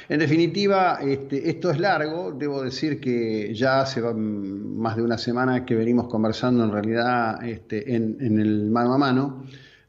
En definitiva, esto es largo. Debo decir que ya hace más de una semana que venimos conversando en realidad en el mano a mano.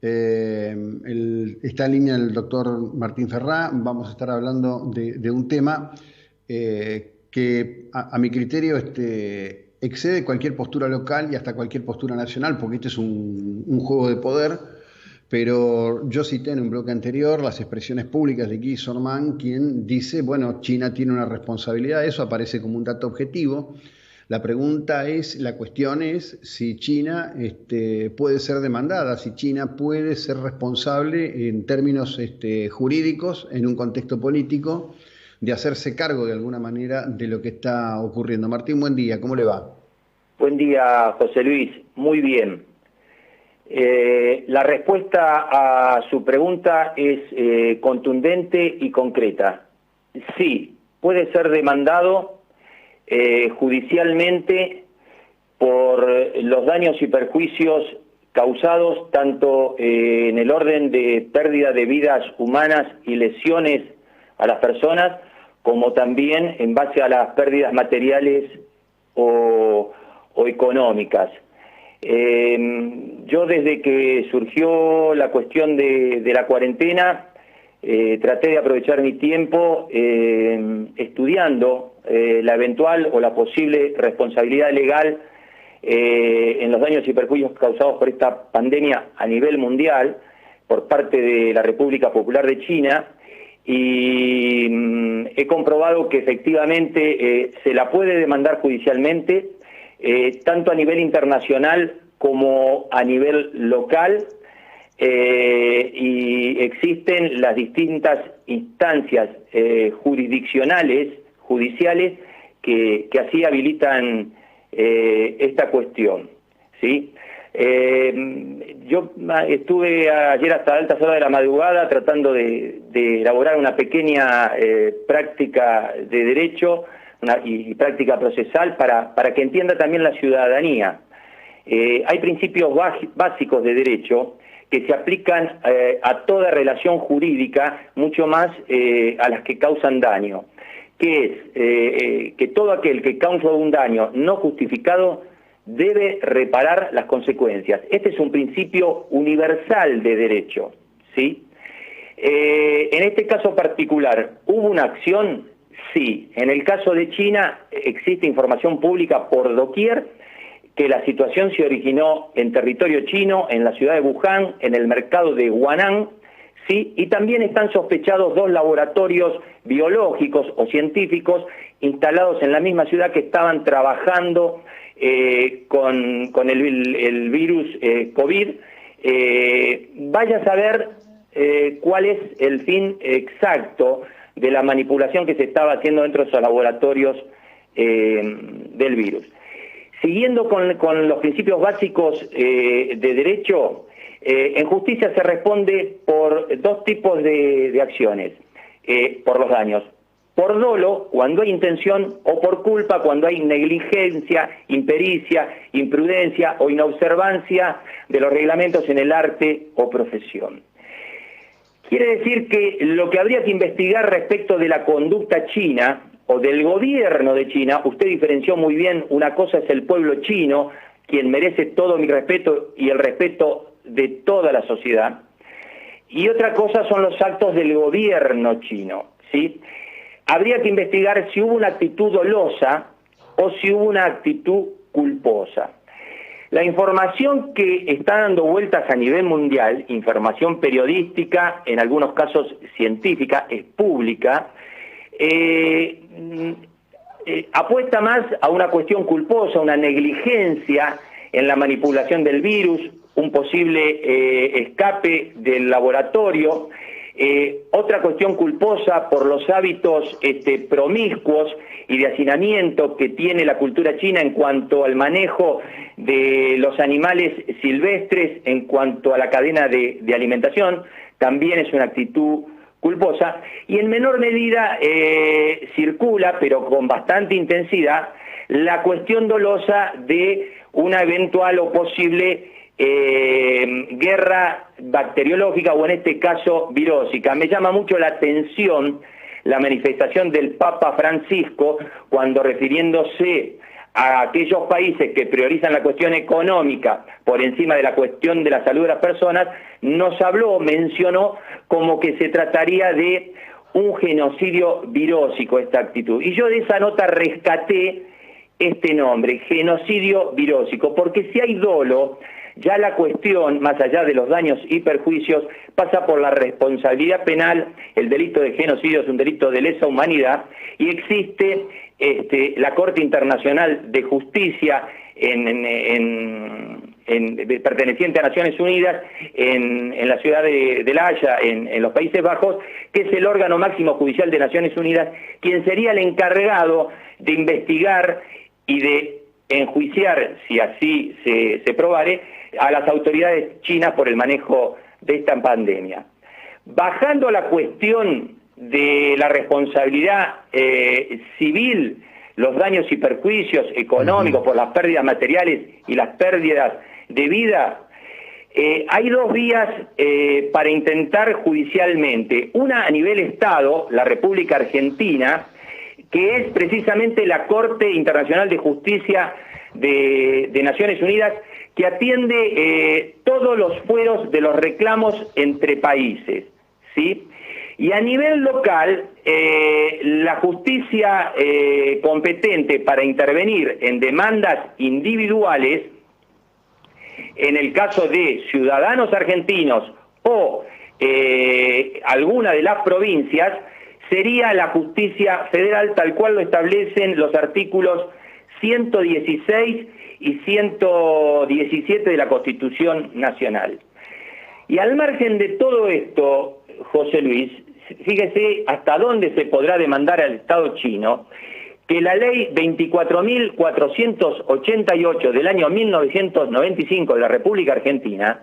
Está en línea el doctor Martín Ferrá. Vamos a estar hablando de un tema que a mi criterio excede cualquier postura local y hasta cualquier postura nacional, porque este es un juego de poder. Pero yo cité en un bloque anterior las expresiones públicas de Guy Sorman, quien dice, bueno, China tiene una responsabilidad, eso aparece como un dato objetivo. La cuestión es si China puede ser demandada, si China puede ser responsable en términos jurídicos, en un contexto político, de hacerse cargo de alguna manera de lo que está ocurriendo. Martín, buen día, ¿cómo le va? Buen día, José Luis. Muy bien. La respuesta a su pregunta es contundente y concreta. Sí, puede ser demandado judicialmente por los daños y perjuicios causados tanto en el orden de pérdida de vidas humanas y lesiones a las personas, como también en base a las pérdidas materiales o económicas. Yo desde que surgió la cuestión de la cuarentena, traté de aprovechar mi tiempo estudiando la eventual o la posible responsabilidad legal en los daños y perjuicios causados por esta pandemia a nivel mundial por parte de la República Popular de China, y he comprobado que efectivamente se la puede demandar judicialmente, tanto a nivel internacional como a nivel local, y existen las distintas instancias jurisdiccionales, judiciales, que así habilitan esta cuestión, ¿sí? Yo estuve ayer hasta altas horas de la madrugada tratando de elaborar una pequeña práctica de derecho y práctica procesal para que entienda también la ciudadanía. Hay principios básicos de derecho que se aplican a toda relación jurídica, mucho más a las que causan daño, que es que todo aquel que causa un daño no justificado debe reparar las consecuencias. Este es un principio universal de derecho, ¿sí? En este caso particular, ¿hubo una acción? Sí. En el caso de China existe información pública por doquier que la situación se originó en territorio chino, en la ciudad de Wuhan, en el mercado de Huanan, ¿sí? Y también están sospechados 2 laboratorios biológicos o científicos instalados en la misma ciudad que estaban trabajando con el virus COVID. Vaya a saber cuál es el fin exacto de la manipulación que se estaba haciendo dentro de esos laboratorios del virus. Siguiendo con los principios básicos de derecho, en justicia se responde por 2 tipos de acciones por los daños. Por dolo, cuando hay intención, o por culpa, cuando hay negligencia, impericia, imprudencia o inobservancia de los reglamentos en el arte o profesión. Quiere decir que lo que habría que investigar respecto de la conducta china o del gobierno de China, usted diferenció muy bien, una cosa es el pueblo chino, quien merece todo mi respeto y el respeto de toda la sociedad, y otra cosa son los actos del gobierno chino, ¿sí? Habría que investigar si hubo una actitud dolosa o si hubo una actitud culposa. La información que está dando vueltas a nivel mundial, información periodística, en algunos casos científica, es pública, apuesta más a una cuestión culposa, una negligencia en la manipulación del virus, un posible escape del laboratorio, otra cuestión culposa por los hábitos promiscuos y de hacinamiento que tiene la cultura china en cuanto al manejo de los animales silvestres, en cuanto a la cadena de alimentación, también es una actitud culposa, y en menor medida circula, pero con bastante intensidad, la cuestión dolosa de una eventual o posible guerra bacteriológica, o en este caso virósica. Me llama mucho la atención la manifestación del Papa Francisco cuando, refiriéndose a aquellos países que priorizan la cuestión económica por encima de la cuestión de la salud de las personas, nos habló, mencionó como que se trataría de un genocidio virósico esta actitud. Y yo de esa nota rescaté este nombre, genocidio virósico, porque si hay dolo, ya la cuestión, más allá de los daños y perjuicios, pasa por la responsabilidad penal. El delito de genocidio es un delito de lesa humanidad y existe la Corte Internacional de Justicia perteneciente a Naciones Unidas en la ciudad de La Haya, en los Países Bajos, que es el órgano máximo judicial de Naciones Unidas, quien sería el encargado de investigar y de enjuiciar, si así se probare, a las autoridades chinas por el manejo de esta pandemia. Bajando a la cuestión de la responsabilidad civil, los daños y perjuicios económicos por las pérdidas materiales y las pérdidas de vida, hay dos vías para intentar judicialmente. Una a nivel Estado, la República Argentina, que es precisamente la Corte Internacional de Justicia de Naciones Unidas, que atiende todos los fueros de los reclamos entre países, ¿sí? Y a nivel local, la justicia competente para intervenir en demandas individuales, en el caso de ciudadanos argentinos o alguna de las provincias, sería la justicia federal, tal cual lo establecen los artículos 116 y 117 de la Constitución Nacional. Y al margen de todo esto, José Luis, fíjese hasta dónde se podrá demandar al Estado chino, que la ley 24.488 del año 1995 de la República Argentina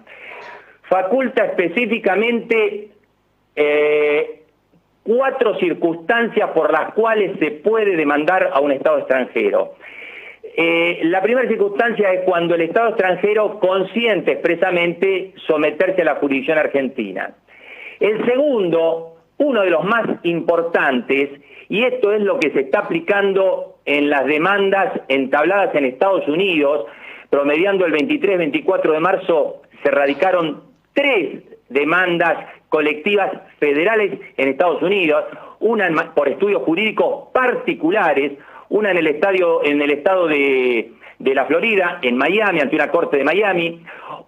faculta específicamente 4 circunstancias por las cuales se puede demandar a un Estado extranjero. La primera circunstancia es cuando el Estado extranjero consiente expresamente someterse a la jurisdicción argentina. El segundo, uno de los más importantes, y esto es lo que se está aplicando en las demandas entabladas en Estados Unidos, promediando el 23-24 de marzo, se radicaron 3 demandas colectivas federales en Estados Unidos, una por estudios jurídicos particulares, una en el estado de la Florida, en Miami, ante una corte de Miami,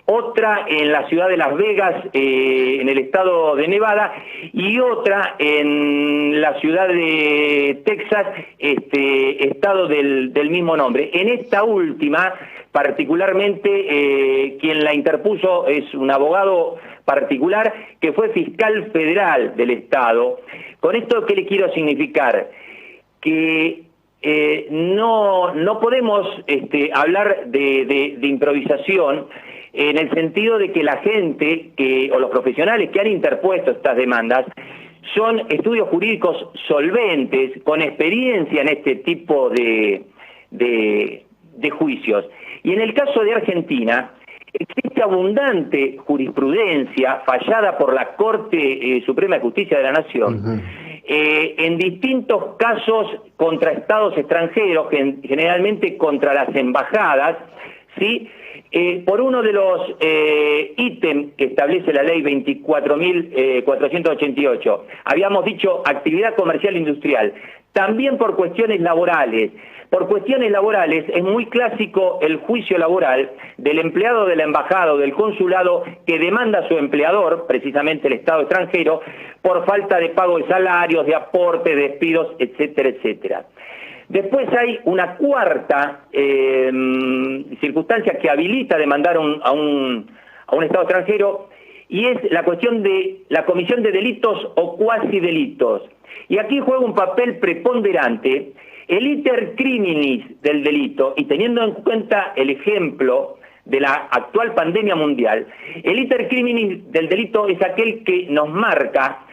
otra en la ciudad de Las Vegas, en el estado de Nevada, y otra en la ciudad de Texas, estado del mismo nombre. En esta última, particularmente, quien la interpuso es un abogado particular que fue fiscal federal del estado. Con esto, ¿qué le quiero significar? Que no podemos hablar de improvisación, en el sentido de que la gente o los profesionales que han interpuesto estas demandas son estudios jurídicos solventes, con experiencia en este tipo de juicios. Y en el caso de Argentina, existe abundante jurisprudencia fallada por la Corte Suprema de Justicia de la Nación, en distintos casos contra estados extranjeros, generalmente contra las embajadas, ¿sí? Por uno de los ítems que establece la ley 24.488, habíamos dicho actividad comercial industrial, también por cuestiones laborales. Por cuestiones laborales es muy clásico el juicio laboral del empleado de la embajada o del consulado que demanda a su empleador, precisamente el Estado extranjero, por falta de pago de salarios, de aportes, despidos, etcétera, etcétera. Después hay una cuarta circunstancia que habilita demandar a un Estado extranjero, y es la cuestión de la comisión de delitos o cuasi delitos. Y aquí juega un papel preponderante el iter criminis del delito, y teniendo en cuenta el ejemplo de la actual pandemia mundial, el iter criminis del delito es aquel que nos marca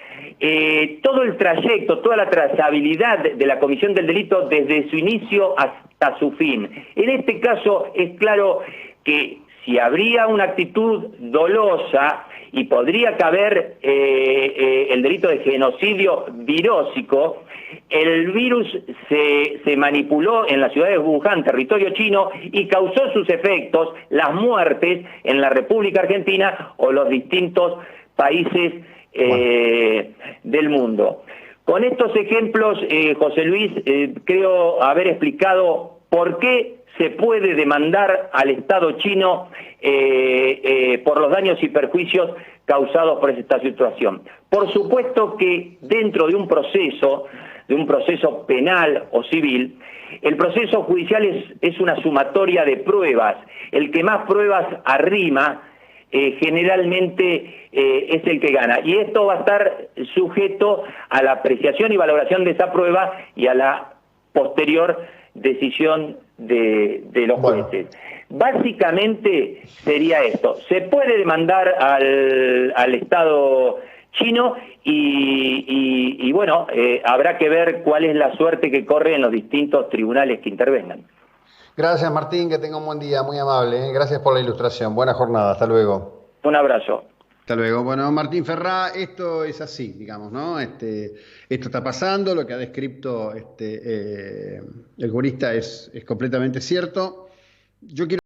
todo el trayecto, toda la trazabilidad de la comisión del delito desde su inicio hasta su fin. En este caso es claro que si habría una actitud dolosa y podría caber el delito de genocidio virósico, el virus se manipuló en la ciudad de Wuhan, territorio chino, y causó sus efectos, las muertes en la República Argentina o los distintos países del mundo. Con estos ejemplos, José Luis, creo haber explicado por qué se puede demandar al Estado chino por los daños y perjuicios causados por esta situación. Por supuesto que dentro de un proceso penal o civil, el proceso judicial es una sumatoria de pruebas. El que más pruebas arrima generalmente es el que gana. Y esto va a estar sujeto a la apreciación y valoración de esa prueba y a la posterior decisión de los jueces. Básicamente sería esto. Se puede demandar al Estado chino y bueno, habrá que ver cuál es la suerte que corre en los distintos tribunales que intervengan. Gracias, Martín, que tenga un buen día, muy amable. Gracias por la ilustración. Buena jornada, hasta luego. Un abrazo. Hasta luego. Bueno, Martín Ferrá, esto es así, digamos, ¿no? Esto está pasando, lo que ha descrito el jurista es completamente cierto. Yo quiero